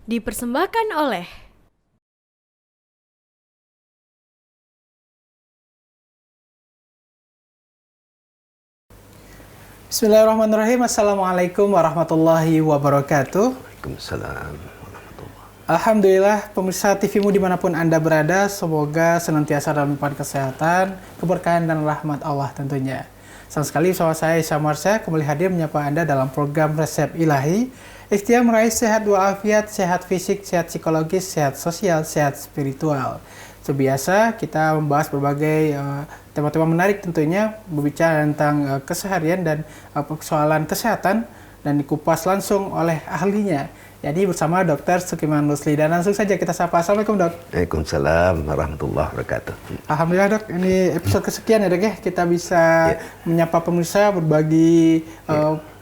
Dipersembahkan oleh Bismillahirrahmanirrahim. Assalamualaikum warahmatullahi wabarakatuh. Waalaikumsalam warahmatullahi. Alhamdulillah, pemirsa TVmu dimanapun Anda berada, semoga senantiasa dalam limpahan kesehatan, keberkahan dan rahmat Allah tentunya. Sama sekali bersama saya Isya Marsha kembali hadir menyapa Anda dalam program Resep Ilahi. Ikhtiar meraih sehat walafiat, sehat fisik, sehat psikologis, sehat sosial, sehat spiritual. Seperti biasa, kita membahas berbagai tema-tema menarik tentunya, berbicara tentang keseharian dan persoalan kesehatan, dan dikupas langsung oleh ahlinya. Jadi bersama Dr. Sukiman Rusli, dan langsung saja kita sapa. Assalamualaikum, Dok. Waalaikumsalam warahmatullahi wabarakatuh. Alhamdulillah, Dok, ini episode kesekian ya, Dok ya. Kita bisa menyapa pemirsa, berbagi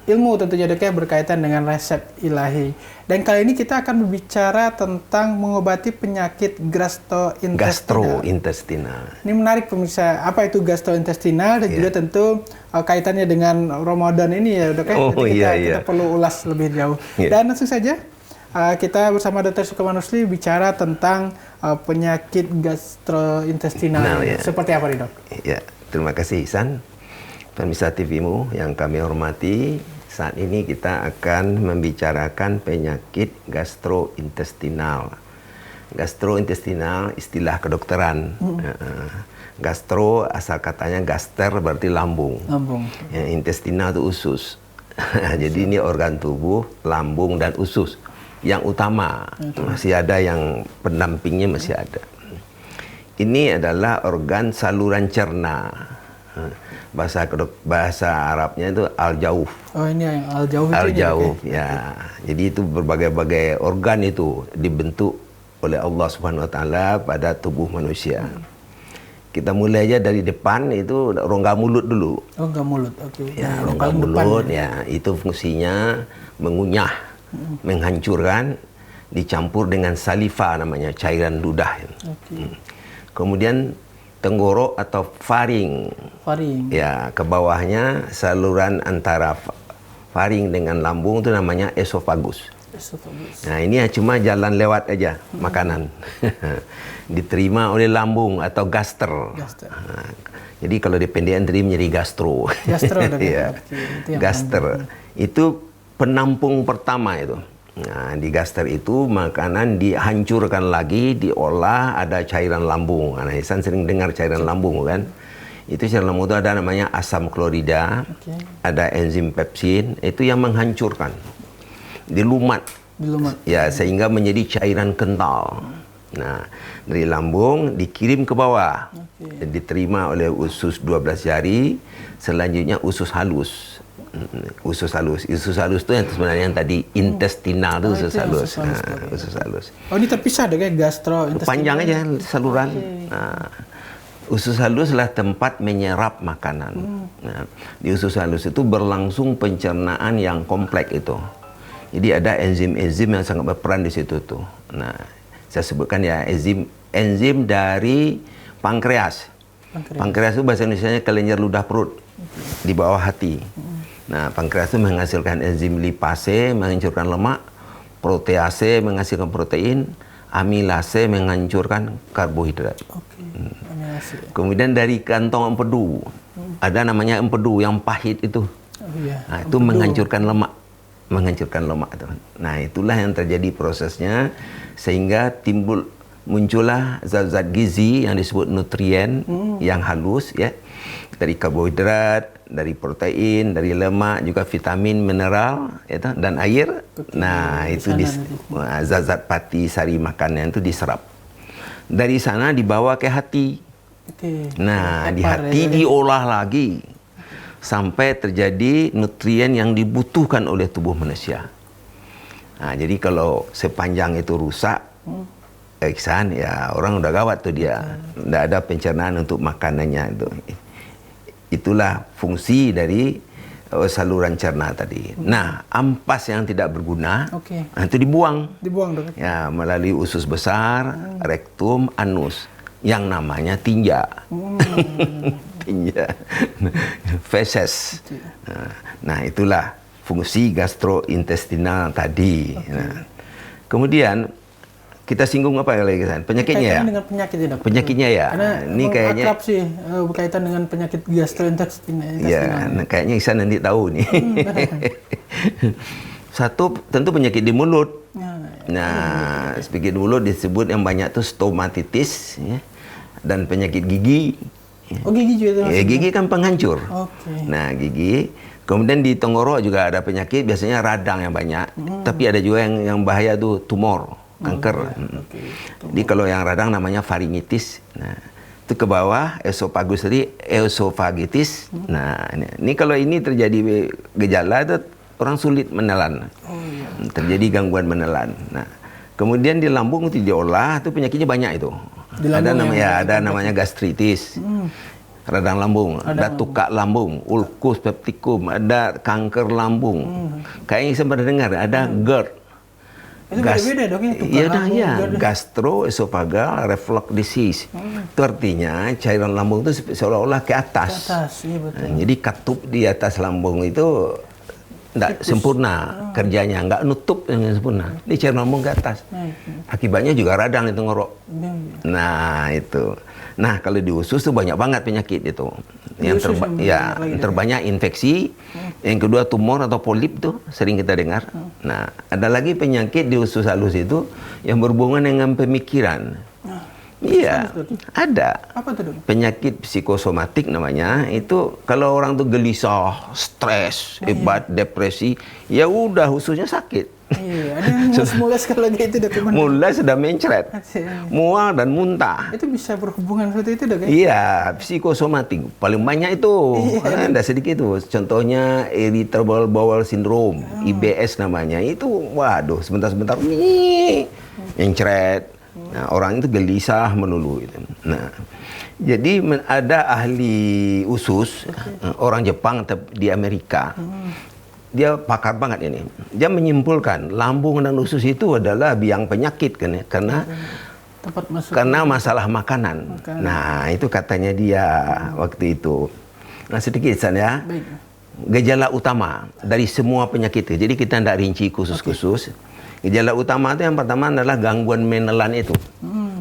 ilmu tentunya, Dok ya, berkaitan dengan resep ilahi. Dan kali ini kita akan berbicara tentang mengobati penyakit gastrointestinal. Ini menarik pemirsa, apa itu gastrointestinal, dan juga tentu kaitannya dengan Ramadan ini ya, Dok ya. Kita perlu ulas lebih jauh. Dan langsung saja kita bersama Dr. Sukiman Rusli bicara tentang penyakit gastrointestinal. Seperti apa nih, Dok? Ya, terima kasih Ihsan. Pemirsa TVmu yang kami hormati, saat ini kita akan membicarakan penyakit gastrointestinal. Gastrointestinal istilah kedokteran. Gastro asal katanya gaster berarti lambung. Ya, intestinal itu usus. Jadi ini organ tubuh, lambung dan usus yang utama. Masih ada yang pendampingnya, masih ada. Ini adalah organ saluran cerna. Bahasa Arabnya itu al-jauf. Oh, ini yang al-jauf. Al-jauf, ya. Jadi itu berbagai-bagai organ itu dibentuk oleh Allah Subhanahu wa taala pada tubuh manusia. Kita mulai aja dari depan, itu rongga mulut dulu. Rongga mulut, oke. Ya, rongga mulut ya, itu fungsinya mengunyah, menghancurkan, dicampur dengan saliva namanya, cairan ludah. Kemudian tenggorok atau faring. Ya, ke bawahnya saluran antara faring dengan lambung itu namanya esofagus. Nah, ini cuma jalan lewat aja makanan. Diterima oleh lambung atau gaster. Jadi kalau dipendekan tadi menjadi gastro. Ya. Gaster. Itu penampung pertama itu. Nah, di gaster itu makanan dihancurkan lagi, diolah, ada cairan lambung. Nah, Ihsan sering dengar cairan lambung kan? Itu cairan lambung itu ada namanya asam klorida, ada enzim pepsin, itu yang menghancurkan. Dilumat. Ya, sehingga menjadi cairan kental. Nah, dari lambung dikirim ke bawah. Diterima oleh usus 12 jari, selanjutnya usus halus. Usus halus itu yang sebenarnya yang tadi intestinal itu usus halus. Usus halus. Oh, ini terpisah dengan gastrointestinal. Panjang aja saluran. Nah, usus halus adalah tempat menyerap makanan. Nah, di usus halus itu berlangsung pencernaan yang kompleks itu. Jadi ada enzim-enzim yang sangat berperan di situ tuh. Nah, saya sebutkan ya, enzim dari pankreas. Pankreas itu bahasa Indonesianya kelenjar ludah perut di bawah hati. Nah, pankreas itu menghasilkan enzim lipase, menghancurkan lemak, protease menghasilkan protein, amilase menghancurkan karbohidrat. Kemudian dari kantong empedu, ada namanya empedu yang pahit itu. Nah, itu menghancurkan lemak. Nah, itulah yang terjadi prosesnya sehingga muncullah zat-zat gizi yang disebut nutrien yang halus ya, dari karbohidrat, dari protein, dari lemak, juga vitamin, mineral ya, dan air. Nah, itu zat-zat pati sari makanan itu diserap. Dari sana dibawa ke hati. Nah, di hati diolah lagi sampai terjadi nutrien yang dibutuhkan oleh tubuh manusia. Nah, jadi kalau sepanjang itu rusak, Ihsan, ya orang udah gawat tuh dia. Nggak ada pencernaan untuk makanannya itu. Itulah fungsi dari saluran cerna tadi. Nah, ampas yang tidak berguna, itu dibuang. Dok. Ya, melalui usus besar, rektum, anus, yang namanya tinja. Tinja. Feses. Nah, itulah fungsi gastrointestinal tadi. Kemudian kita singgung apa lagi kan? Penyakitnya ya? Kaitannya dengan penyakit ya, Dok. Penyakitnya ya. Karena Ini kayaknya akrab sih berkaitan dengan penyakit gastrointestinal. ya, kayaknya Ihsan nanti tahu nih. Satu tentu penyakit di mulut. Nah, penyakit di mulut disebut yang banyak tuh stomatitis ya. Dan penyakit gigi. Oh, gigi juga Ya, gigi kan penghancur. Oke. Nah, gigi. Kemudian di tenggorok juga ada penyakit, biasanya radang yang banyak. Tapi ada juga yang bahaya tuh tumor, kanker. Jadi kalau yang radang namanya faringitis. Nah, itu ke bawah esofagus tadi esofagitis. Nah, ini kalau ini terjadi gejala itu orang sulit menelan. Terjadi gangguan menelan. Nah, kemudian di lambung itu diolah, itu penyakitnya banyak itu. Ada namanya gastritis. Radang lambung, ada tukak lambung, ulkus peptikum, ada kanker lambung. Kayaknya saya pernah dengar, ada GERD. Itu beda-beda dok ya, gastroesophageal reflux disease. Itu artinya cairan lambung itu seolah-olah ke atas. Iya betul. Nah, jadi katup di atas lambung itu tidak sempurna kerjanya, nggak nutup dengan sempurna. Ini cairan lambung ke atas. Akibatnya juga radang di tenggorok. Nah itu. Nah kalau di usus tuh banyak banget penyakit itu. Yang terbanyak infeksi. Yang kedua tumor atau polip tuh sering kita dengar. Nah ada lagi penyakit di usus halus itu yang berhubungan dengan pemikiran. Iya, ada. Apa tuh, Dok? Penyakit psikosomatik namanya. Itu kalau orang tuh gelisah, stres, hebat, depresi, ya udah ususnya sakit. Iya, ada yang mules kalau gitu, Dok. Mules sudah mencret, mual dan muntah. Itu bisa berhubungan seperti itu, Dok? Iya, psikosomatik paling banyak itu. Ada sedikit itu. Contohnya irritable bowel syndrome, IBS namanya. Itu waduh, sebentar-sebentar mencret. Nah, orang itu gelisah melulu gitu. Nah, jadi ada ahli usus, orang Jepang di Amerika. Dia pakar banget ini. Dia menyimpulkan lambung dan usus itu adalah biang penyakit kan ya, karena masalah makanan. Nah, itu katanya dia waktu itu. Nah, sedikit ya. Gejala utama dari semua penyakit itu. Jadi kita tidak rinci khusus-khusus. Gejala utama itu yang pertama adalah gangguan menelan itu.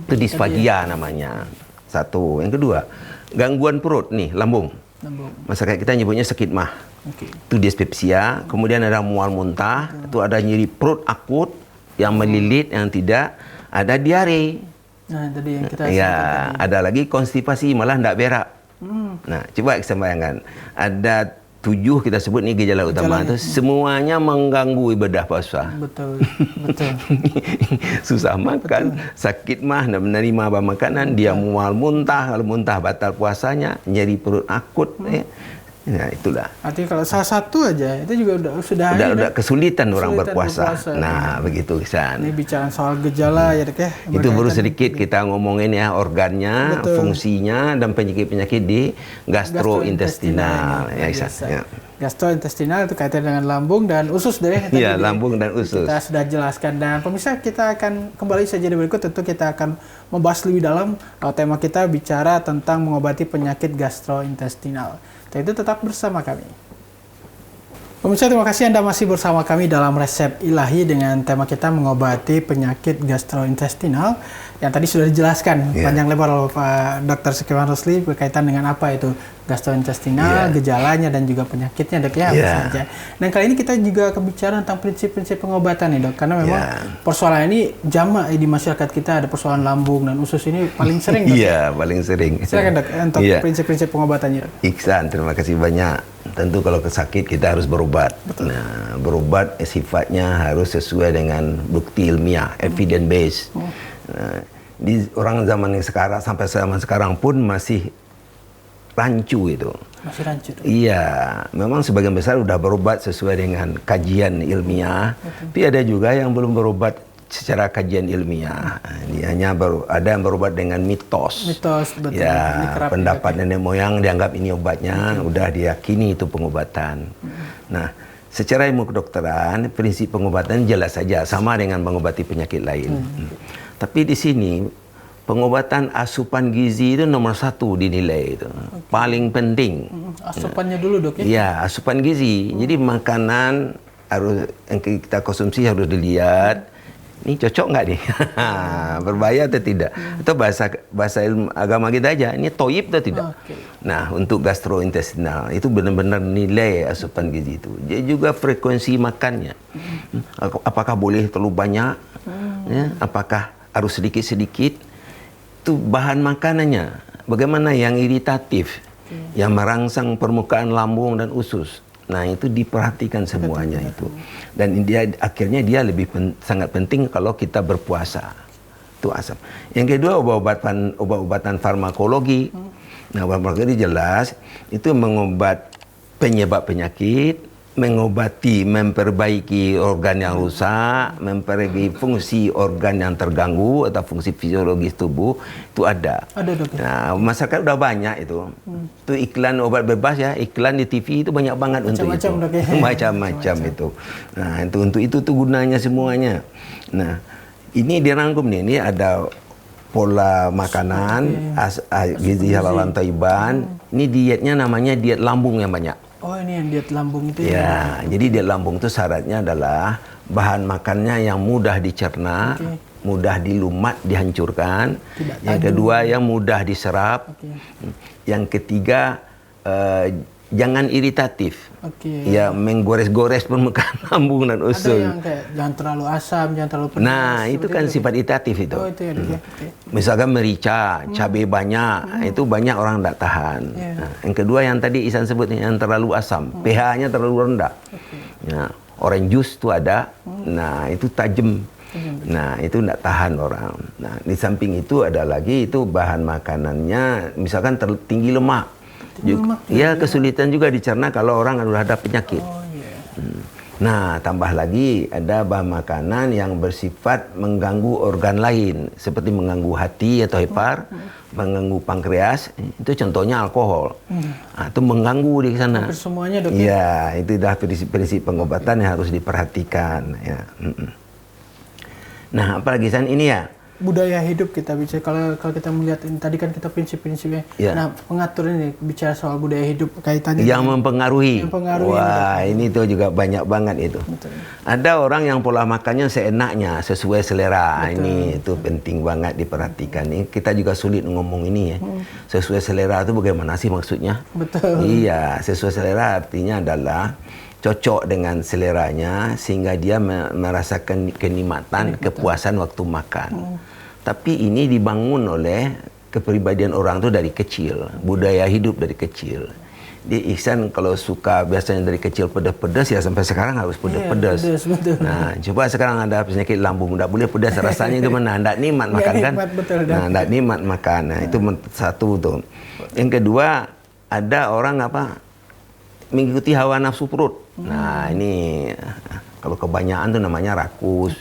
Itu disfagia namanya. Satu. Yang kedua, gangguan perut nih, lambung. Masyarakat kita nyebutnya sakit mah. Itu dispepsia. Kemudian ada mual muntah. Itu ada nyeri perut akut yang melilit, yang tidak. Ada diare. Nah, tadi yang kita ada lagi konstipasi, malah tidak berak. Nah, coba kita bayangkan. Ada 7 kita sebut nih gejala utama itu semuanya mengganggu ibadah puasa. Betul. Susah makan, sakit mah, nak menerima apa makanan, dia mual muntah, kalau muntah batal puasanya, nyeri perut akut. Nah, itulah. Artinya kalau salah satu aja itu juga sudah kesulitan orang berpuasa. Nah, begitu Ihsan. Ini bicara soal gejala ya, Dok ya. Itu baru sedikit kita ngomongin ya organnya, fungsinya dan penyakit-penyakit di gastrointestinal ya Ihsan. Ya. Gastrointestinal itu kaitan dengan lambung dan usus deh. Iya, lambung dan usus. Kita sudah jelaskan dan pemirsa kita akan kembali saja di berikut. Tentu kita akan membahas lebih dalam. Tema kita bicara tentang mengobati penyakit gastrointestinal. Itu tetap bersama kami. Pemirsa, terima kasih Anda masih bersama kami dalam Resep Ilahi dengan tema kita mengobati penyakit gastrointestinal yang tadi sudah dijelaskan panjang lebar oleh Pak Dr. Sekiwan Rusli berkaitan dengan apa itu gastrointestinal, gejalanya dan juga penyakitnya, Dok ya. Dan kali ini kita juga akan bicara tentang prinsip-prinsip pengobatan nih, Dok, karena memang persoalan ini jamak di masyarakat kita, ada persoalan lambung dan usus ini paling sering, Dok. Iya, paling sering. Silakan, Dok, untuk prinsip-prinsip pengobatannya, Dok. Ihsan, terima kasih banyak. Tentu kalau sakit kita harus berobat. Nah, berobat sifatnya harus sesuai dengan bukti ilmiah, evidence based. Nah, di orang zaman yang sekarang sampai zaman sekarang pun masih rancu itu. Masih rancu. Iya, memang sebagian besar sudah berobat sesuai dengan kajian ilmiah. Tapi ada juga yang belum berobat secara kajian ilmiah. Dia hanya ada yang berobat dengan mitos. Betul. Ya, pendapat nenek moyang dianggap ini obatnya, udah diyakini itu pengobatan. Nah, secara ilmu kedokteran, prinsip pengobatan jelas saja sama dengan mengobati penyakit lain. Tapi di sini pengobatan asupan gizi itu nomor 1 dinilai itu. Paling penting. Asupannya dulu, Dok ya? Ya, asupan gizi. Jadi makanan yang kita konsumsi harus dilihat ini cocok nggak nih? Berbahaya atau tidak? Atau bahasa ilmu agama kita aja, ini toyib atau tidak? Nah, untuk gastrointestinal itu benar-benar nilai asupan gizi itu. Dia juga frekuensi makannya. Apakah boleh terlalu banyak? Ya, apakah harus sedikit-sedikit? Itu bahan makanannya. Bagaimana yang iritatif, yang merangsang permukaan lambung dan usus. Nah, itu diperhatikan semuanya itu. Dan dia akhirnya dia sangat penting kalau kita berpuasa. Itu asam. Yang kedua, obat-obatan farmakologi. Nah, obat farmakologi jelas itu mengobat penyebab penyakit, mengobati, memperbaiki organ yang rusak, memperbaiki fungsi organ yang terganggu atau fungsi fisiologis tubuh, itu ada. Ada, Dok. Nah, masyarakat udah banyak itu. Itu iklan obat bebas ya, iklan di TV itu banyak banget untuk itu. Macam-macam itu. Nah, untuk itu tuh gunanya semuanya. Nah, ini dirangkum nih, ini ada pola makanan, gizi halalan thayyiban. Ini dietnya namanya diet lambung yang banyak. Oh, ini yang diet lambung itu ya? Jadi diet lambung itu syaratnya adalah bahan makannya yang mudah dicerna, mudah dilumat, dihancurkan. Yang kedua, yang mudah diserap. Yang ketiga, jangan iritatif. Ya, menggores-gores permukaan lambung dan usus. Ada yang kayak jangan terlalu asam, jangan terlalu pedas. Nah, itu kan sifat iritatif itu. Oh, itu ya, ya. Misalkan merica, cabai banyak, itu banyak orang tidak tahan. Nah, yang kedua yang tadi Ihsan sebut yang terlalu asam, pH-nya terlalu rendah. Ya, orange juice itu ada. Nah, itu tajam. Nah, itu tidak tahan orang. Nah, di samping itu ada lagi itu bahan makanannya, misalkan tinggi lemak. Ya, kesulitan juga dicerna kalau orang sudah ada penyakit. Nah, tambah lagi ada bahan makanan yang bersifat mengganggu organ lain, seperti mengganggu hati atau hepar, mengganggu pankreas. Itu contohnya alkohol. Nah, itu mengganggu di sana. Hampir semuanya, Dok. Ya, itu dah prinsip pengobatan yang harus diperhatikan. Ya. Nah, apalagi San ini ya? Budaya hidup kita bicara, kalau kita melihat ini tadi kan kita prinsip-prinsipnya. Nah, pengatur ini bicara soal budaya hidup kaitannya yang mempengaruhi. Wah, ini tuh juga banyak banget itu. Betul. Ada orang yang pola makannya seenaknya, sesuai selera. Ini itu penting banget diperhatikan. Ini kita juga sulit ngomong ini ya. Sesuai selera itu bagaimana sih maksudnya? Betul. Iya, sesuai selera artinya adalah cocok dengan seleranya sehingga dia merasakan kenikmatan, kepuasan waktu makan. Tapi ini dibangun oleh kepribadian orang itu dari kecil, budaya hidup dari kecil. Di Ihsan kalau suka biasanya dari kecil pedas-pedas ya sampai sekarang harus pedas-pedas. Nah, coba sekarang ada penyakit lambung, tidak boleh pedas, rasanya gimana? Tidak nikmat makan kan? Nah, tidak nikmat makan. Nah, itu satu tuh. Yang kedua, ada orang mengikuti hawa nafsu perut. Nah, ini kalau kebanyakan tuh namanya rakus.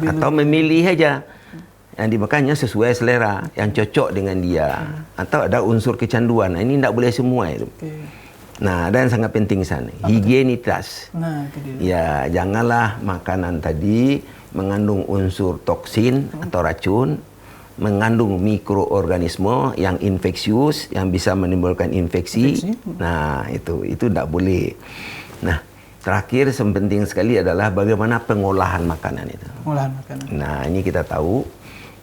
Atau memilih aja yang dimakannya sesuai selera, yang cocok dengan dia. Atau ada unsur kecanduan. Nah, ini tidak boleh semua itu. Nah, ada yang sangat penting sana, higienitas. Nah, ya, janganlah makanan tadi mengandung unsur toksin atau racun, mengandung mikroorganisme yang infeksius, yang bisa menimbulkan infeksi. Nah, itu tidak boleh. Nah, terakhir yang penting sekali adalah bagaimana pengolahan makanan itu. Pengolahan makanan. Nah, ini kita tahu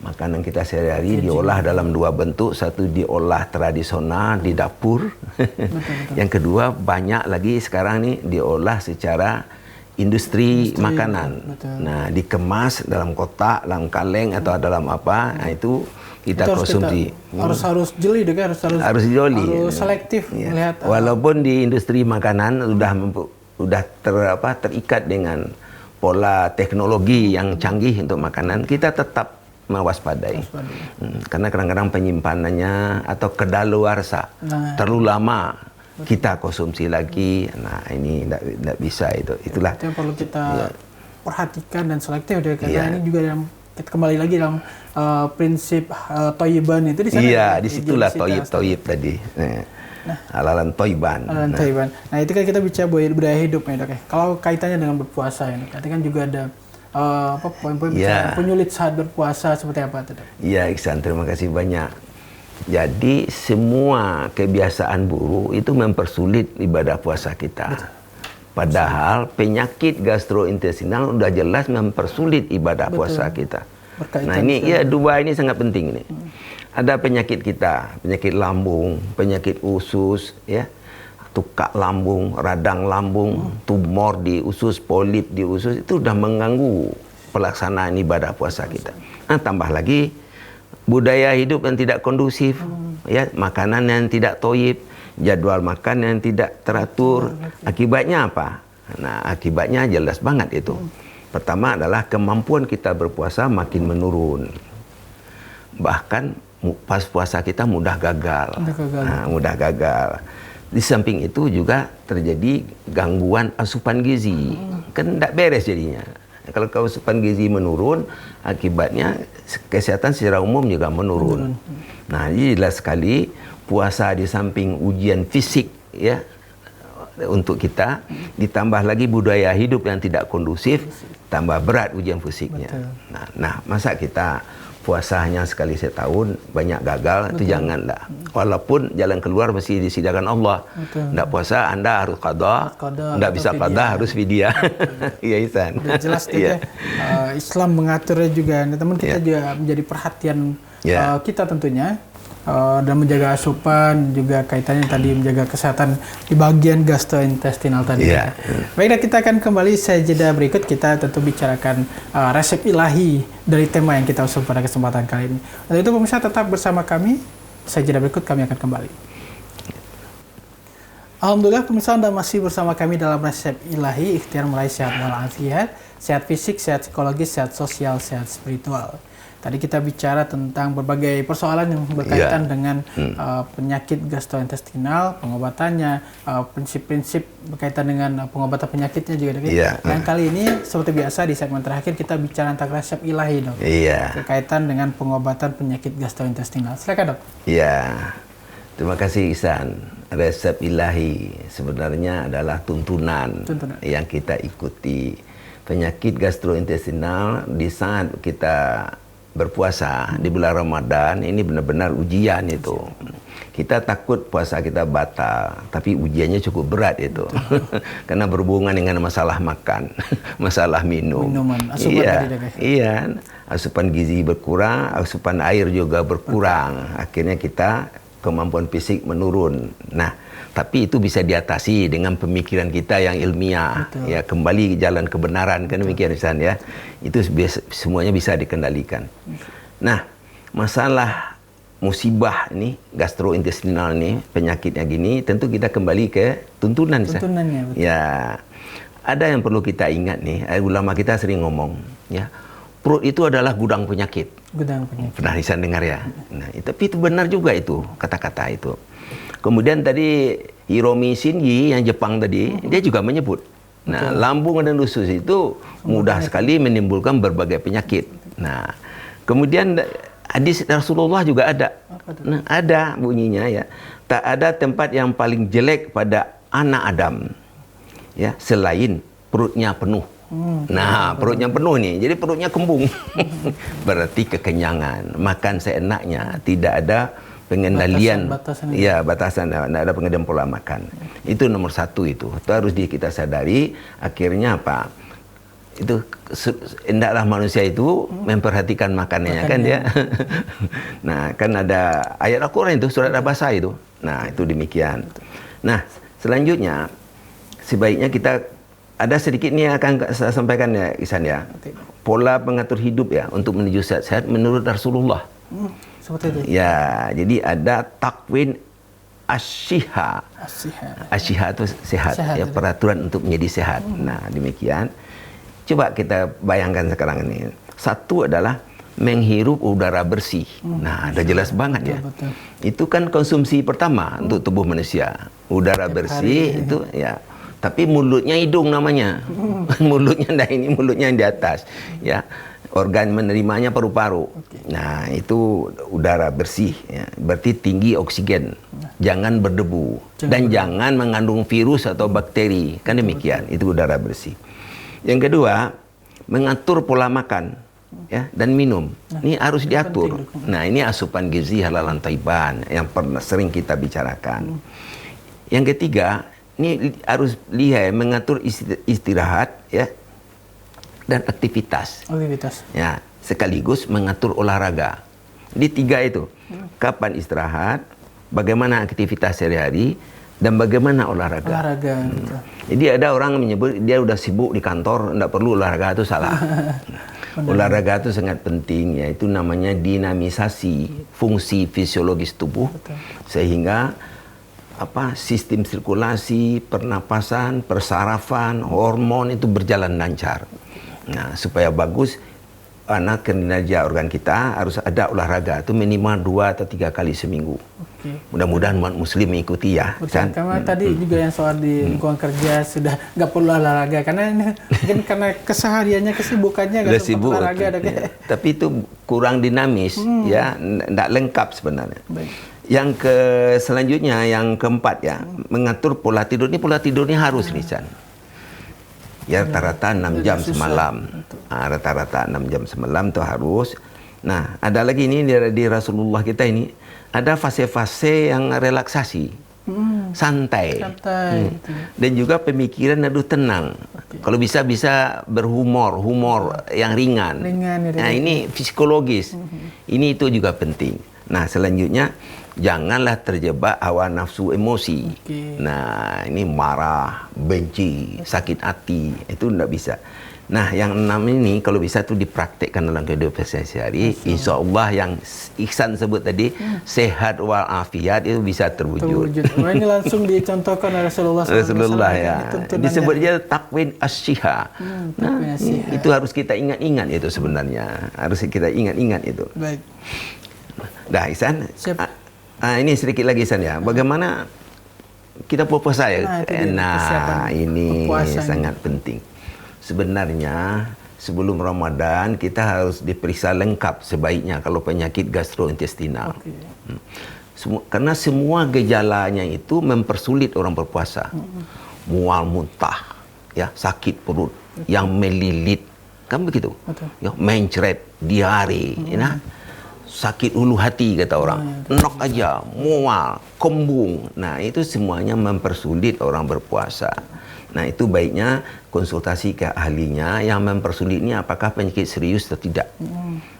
makanan kita sehari-hari diolah dalam dua bentuk. Satu diolah tradisional di dapur. Betul. Yang kedua banyak lagi sekarang nih diolah secara industri makanan. Betul. Nah, dikemas dalam kotak, dalam kaleng atau dalam apa. Nah, itu kita konsumsi. Harus jeli deh, harus jeli. Harus selektif melihat. Walaupun di industri makanan sudah terikat dengan pola teknologi yang canggih untuk makanan, kita tetap mewaspadai. Karena kadang-kadang penyimpanannya atau kedaluarsa terlalu lama kita konsumsi lagi. Nah, ini tidak bisa itu. Itulah itu yang perlu kita perhatikan dan selektif deh, karena ini juga yang kita kembali lagi dalam prinsip thayyiban itu di sana. Iya, disitulah toyib tadi. Halalan thayyiban. Nah, itu kan kita bicara budaya hidup ya, Dok. Kalau kaitannya dengan berpuasa ya, nanti kan juga ada poin-poin penyulit saat berpuasa seperti apa, Dok? Iya, Ihsan, terima kasih banyak. Jadi semua kebiasaan buruk itu mempersulit ibadah puasa kita. Padahal penyakit gastrointestinal udah jelas mempersulit ibadah puasa kita. Berkaitan Nah ini ya dua ini sangat penting ini. Ada penyakit kita, penyakit lambung, penyakit usus, ya, tukak lambung, radang lambung, tumor di usus, polip di usus, itu udah mengganggu pelaksanaan ibadah puasa kita. Nah tambah lagi budaya hidup yang tidak kondusif, ya, makanan yang tidak toyib, jadwal makan yang tidak teratur. Akibatnya apa? Nah, akibatnya jelas banget itu. Pertama adalah kemampuan kita berpuasa makin menurun. Bahkan pas puasa kita mudah gagal. Mudah gagal. Di samping itu juga terjadi gangguan asupan gizi. Kan tidak beres jadinya. Kalau asupan gizi menurun, akibatnya kesehatan secara umum juga menurun. Nah, jadi jelas sekali puasa di samping ujian fisik, ya, untuk kita, ditambah lagi budaya hidup yang tidak kondusif, tambah berat ujian fisiknya. Nah, masa kita puasa hanya sekali setahun banyak gagal, itu janganlah. Walaupun jalan keluar mesti disediakan Allah. Tidak puasa Anda harus qada, tidak bisa qada harus fidyah. Iya, Ihsan. Jelas Islam mengaturnya juga. Teman kita juga menjadi perhatian kita tentunya. Dan menjaga asupan juga kaitannya tadi menjaga kesehatan di bagian gastrointestinal tadi. Baiklah, kita akan kembali saya jeda berikut, kita tentu bicarakan resep ilahi dari tema yang kita usung pada kesempatan kali ini. Untuk itu pemirsa tetap bersama kami. Saya jeda berikut, kami akan kembali. Alhamdulillah pemirsa, Anda masih bersama kami dalam resep ilahi ikhtiar meraih sehat walafiat, sehat fisik, sehat psikologis, sehat sosial, sehat spiritual. Tadi kita bicara tentang berbagai persoalan yang berkaitan dengan penyakit gastrointestinal, pengobatannya, prinsip-prinsip berkaitan dengan pengobatan penyakitnya juga. Dan kali ini seperti biasa di segmen terakhir kita bicara tentang resep ilahi, Dok. Berkaitan dengan pengobatan penyakit gastrointestinal. Silakan, Dok. Terima kasih, Ihsan. Resep ilahi sebenarnya adalah tuntunan yang kita ikuti. Penyakit gastrointestinal di saat kita berpuasa di bulan Ramadan ini benar-benar ujian itu. Kita takut puasa kita batal, tapi ujiannya cukup berat itu. Karena berhubungan dengan masalah makan, masalah minuman. Iya, asupan gizi berkurang, asupan air juga berkurang. Akhirnya kita kemampuan fisik menurun. Nah, tapi itu bisa diatasi dengan pemikiran kita yang ilmiah. Ya, kembali jalan kebenaran, kan demikian, Ihsan, ya. Itu semuanya bisa dikendalikan. Nah, masalah musibah ini, gastrointestinal ini, penyakitnya gini, tentu kita kembali ke tuntunan, Ihsan. Ya, ada yang perlu kita ingat nih, ulama kita sering ngomong, ya, perut itu adalah gudang penyakit. Pernah Ihsan dengar ya? Nah, tapi itu benar juga itu, kata-kata itu. Kemudian tadi Hiromi Shinji yang Jepang tadi, dia juga menyebut. Nah, lambung dan usus itu mudah sekali menimbulkan berbagai penyakit. Nah, kemudian hadis Rasulullah juga ada. Nah, ada bunyinya, ya. Tak ada tempat yang paling jelek pada anak Adam, ya, selain perutnya penuh. Nah, perutnya penuh nih, jadi perutnya kembung. Berarti kekenyangan, makan seenaknya, tidak ada pengendalian, batasan, tidak ada pengendalian pola makan. Itu nomor satu itu harus kita sadari. Akhirnya apa? Itu hendaklah manusia itu memperhatikan makanannya, kan ya. Nah, kan ada ayat Al-Quran itu, surat Al-Baqarah itu. Nah, itu demikian. Nah, selanjutnya sebaiknya kita ada sedikit nih yang akan saya sampaikan, ya, Ihsan, ya. Pola pengatur hidup, ya, untuk menuju sehat menurut Rasulullah. Seperti itu. Ya, jadi ada takwin asyiha. Asyiha itu sehat, ya, peraturan untuk menjadi sehat. Nah, demikian. Coba kita bayangkan sekarang ini. Satu adalah menghirup udara bersih. Nah, ada jelas banget, ya. Itu kan konsumsi pertama untuk tubuh manusia. Udara bersih itu, ya. Tapi mulutnya hidung namanya. Mulutnya dah ini, mulutnya yang di atas, ya. Organ menerimanya paru-paru. Nah, itu udara bersih, ya. Berarti tinggi oksigen, jangan berdebu, dan jangan mengandung virus atau bakteri, kan demikian. Itu udara bersih. Yang kedua, mengatur pola makan, ya, dan minum. Ini harus diatur. Nah, ini asupan gizi halalan thayyiban yang pernah sering kita bicarakan. Yang ketiga, ini harus lihat mengatur istirahat ya dan aktivitas. Aktivitas. Ya, sekaligus mengatur olahraga. Di 3 itu. Kapan istirahat, bagaimana aktivitas sehari-hari, dan bagaimana olahraga. Olahraga. Gitu. Jadi ada orang menyebut dia udah sibuk di kantor, tidak perlu olahraga, itu salah. Olahraga itu sangat penting, yaitu namanya dinamisasi fungsi fisiologis tubuh. Betul. Sehingga sistem sirkulasi, pernapasan, persarafan, hormon itu berjalan lancar. Nah, supaya bagus kinerja organ kita harus ada olahraga itu minimal 2 atau 3 kali seminggu. Oke. Mudah-mudahan umat muslim mengikuti ya. Betul, karena tadi juga yang soal di lingkungan kerja sudah nggak perlu olahraga karena mungkin karena kesehariannya kesibukannya nggak sempat sibuk, olahraga. ya. Tapi itu kurang dinamis ya, nggak lengkap sebenarnya. Baik. Yang selanjutnya yang keempat ya, mengatur pola tidur. Ini pola tidurnya harus Risan. Ya rata-rata 6 jam semalam. Rata-rata 6 jam semalam itu harus. Nah, ada lagi ini di Rasulullah kita ini, ada fase-fase yang relaksasi. Santai. Gitu. Dan juga pemikiran tenang. Kalau bisa berhumor, yang ringan. Nah, ini psikologis. Ini itu juga penting. Nah, selanjutnya janganlah terjebak hawa nafsu emosi. Nah, ini marah, benci, sakit hati, itu tidak bisa. Nah, yang 6 ini kalau bisa itu dipraktekkan dalam kehidupan sehari-hari. Insya Allah yang Ihsan sebut tadi, sehat walafiat itu bisa terwujud. Ini langsung dicontohkan oleh Rasulullah SAW. Rasulullah ya. Disebutnya takwin as-syiha. Nah, itu harus kita ingat-ingat itu sebenarnya. Harus kita ingat-ingat itu. Baik. Dah, Ihsan. Ini sedikit lagi Ihsan ya. Bagaimana kita berpuasa ya? Ini sangat penting. Sebenarnya sebelum Ramadan kita harus diperiksa lengkap sebaiknya kalau penyakit gastrointestinal. Karena semua gejalanya itu mempersulit orang berpuasa. Mual muntah, ya, sakit perut, yang melilit, kan begitu? Ya, mencret, diare, ya. Sakit ulu hati kata orang, nok aja, mual, kembung. Nah, itu semuanya mempersulit orang berpuasa. Nah, itu baiknya konsultasi ke ahlinya yang mempersulitnya apakah penyakit serius atau tidak.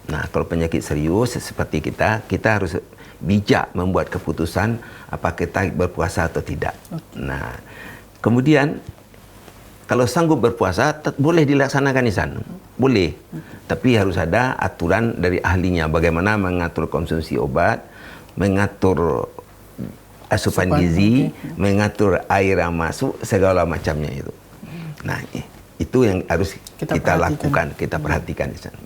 Nah, kalau penyakit serius seperti kita harus bijak membuat keputusan apakah kita berpuasa atau tidak. Nah, kemudian kalau sanggup berpuasa boleh dilaksanakan di sana. Boleh. Tapi harus ada aturan dari ahlinya bagaimana mengatur konsumsi obat, mengatur asupan gizi, mengatur air yang masuk, segala macamnya itu. Nah, itu yang harus kita lakukan, kita perhatikan di sana.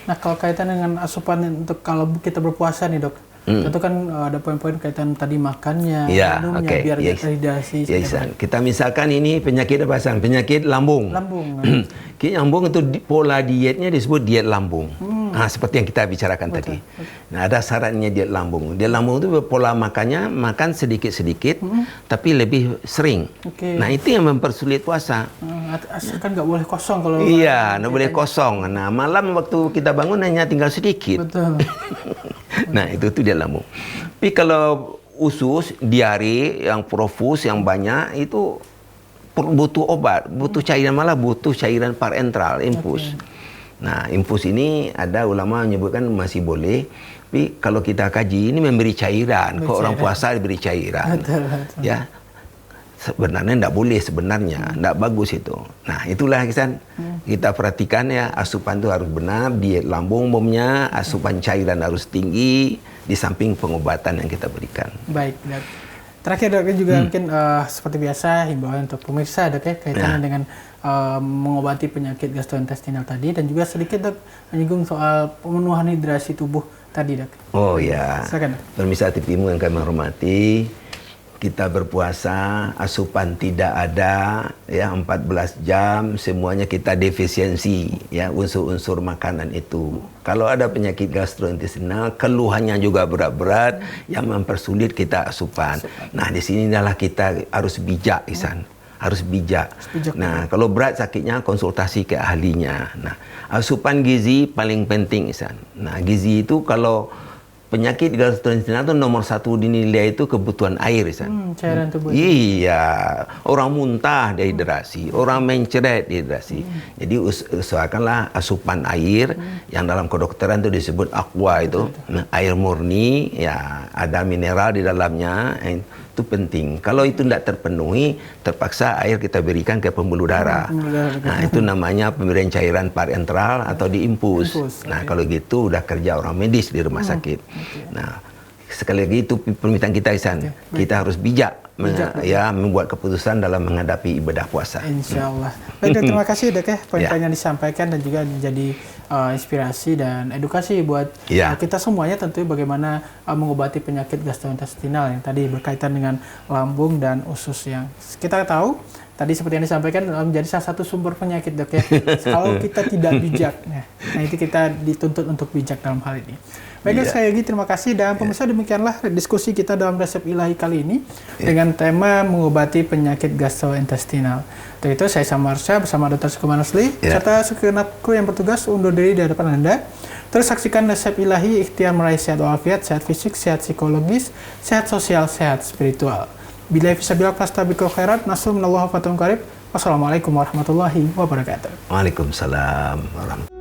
Nah, kalau kaitan dengan asupan untuk kalau kita berpuasa nih, Dok. Itu kan ada poin-poin kaitan tadi makannya, minumnya, biar dehidrasi. Kita misalkan ini penyakit apa, San? Penyakit lambung. Lambung. Lambung itu pola dietnya disebut diet lambung. Seperti yang kita bicarakan tadi. Nah, ada syaratnya diet lambung. Diet lambung itu pola makannya makan sedikit-sedikit, tapi lebih sering. Nah, itu yang mempersulit puasa. Kan nggak boleh kosong kalau. Iya, nggak boleh kosong. Nah, malam waktu kita bangun hanya tinggal sedikit. Betul. Nah, itu diet lambung. Tapi kalau usus, diare yang profus, yang banyak, itu butuh obat, butuh cairan, malah butuh cairan parenteral, infus. Nah, infus ini ada ulama menyebutkan masih boleh, tapi kalau kita kaji ini memberi cairan. Kalau orang puasa diberi cairan. Ya, sebenarnya tidak boleh sebenarnya, tidak bagus itu. Nah, itulah kita perhatikan ya, asupan itu harus benar, diet lambung umumnya, asupan cairan harus tinggi, di samping pengobatan yang kita berikan. Baik, Dok. Terakhir, Dok, juga mungkin seperti biasa himbauan untuk pemirsa, Dok, ya, kaitannya dengan mengobati penyakit gastrointestinal tadi, dan juga sedikit, Dok, menyinggung soal pemenuhan hidrasi tubuh tadi, Dok. Oh ya, silakan, Dok. Pemirsa TVmu yang kami hormati, kita berpuasa, asupan tidak ada, ya 14 jam, semuanya kita defisiensi, ya unsur-unsur makanan itu. Kalau ada penyakit gastrointestinal, keluhannya juga berat-berat, yang mempersulit kita asupan. Nah, di sini adalah kita harus bijak, Ihsan. Harus bijak. Nah, kalau berat sakitnya, konsultasi ke ahlinya. Nah, asupan gizi paling penting, Ihsan. Nah, gizi itu kalau penyakit gastrointestinal itu nomor satu dinilai itu kebutuhan air, Isan. Cairan tubuh. Iya, orang muntah dehidrasi, orang mencret dehidrasi. Jadi usahakanlah asupan air yang dalam kedokteran itu disebut aqua itu, air murni, ya ada mineral di dalamnya. Itu penting. Kalau itu tidak terpenuhi, terpaksa air kita berikan ke pembuluh darah. Nah, itu namanya pemberian cairan parenteral atau diinfus. Nah, kalau gitu udah kerja orang medis di rumah sakit. Nah, sekali lagi itu permintaan kita, Ihsan. Kita harus bijak ya membuat keputusan dalam menghadapi ibadah puasa. Insya Allah. Baik, terima kasih Dok ya poin-poin yang disampaikan dan juga menjadi inspirasi dan edukasi buat kita semuanya tentunya bagaimana mengobati penyakit gastrointestinal yang tadi berkaitan dengan lambung dan usus yang kita tahu tadi seperti yang disampaikan menjadi salah satu sumber penyakit, Dok ya. Kalau kita tidak bijak, nah itu kita dituntut untuk bijak dalam hal ini. Baik, sekali lagi terima kasih dan pemirsa demikianlah diskusi kita dalam resep ilahi kali ini dengan tema mengobati penyakit gastrointestinal. Untuk itu saya Samarsyah bersama Dr. Sukuman Asli serta segenap kru yang bertugas undur diri di hadapan Anda. Terus saksikan resep ilahi ikhtiar meraih sehat walafiat, sehat fisik, sehat psikologis, sehat sosial, sehat spiritual. Bila fisabilillah fastabiqul khairat, nasrun minallahi wa fathun qarib. Wassalamualaikum warahmatullahi wabarakatuh. Waalaikumsalam warahmatullahi.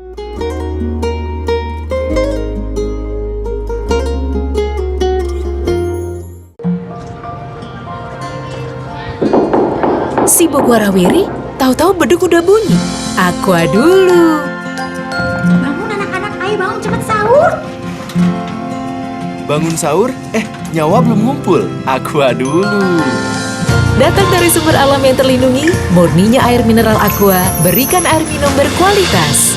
Si Bogwarawiri, tahu-tahu beduk udah bunyi. Aqua dulu. Bangun anak-anak, ayo bangun cepat sahur. Bangun sahur? Nyawa belum ngumpul. Aqua dulu. Datang dari sumber alam yang terlindungi, murninya air mineral Aqua, berikan air minum berkualitas.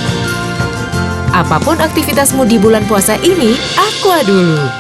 Apapun aktivitasmu di bulan puasa ini, Aqua dulu.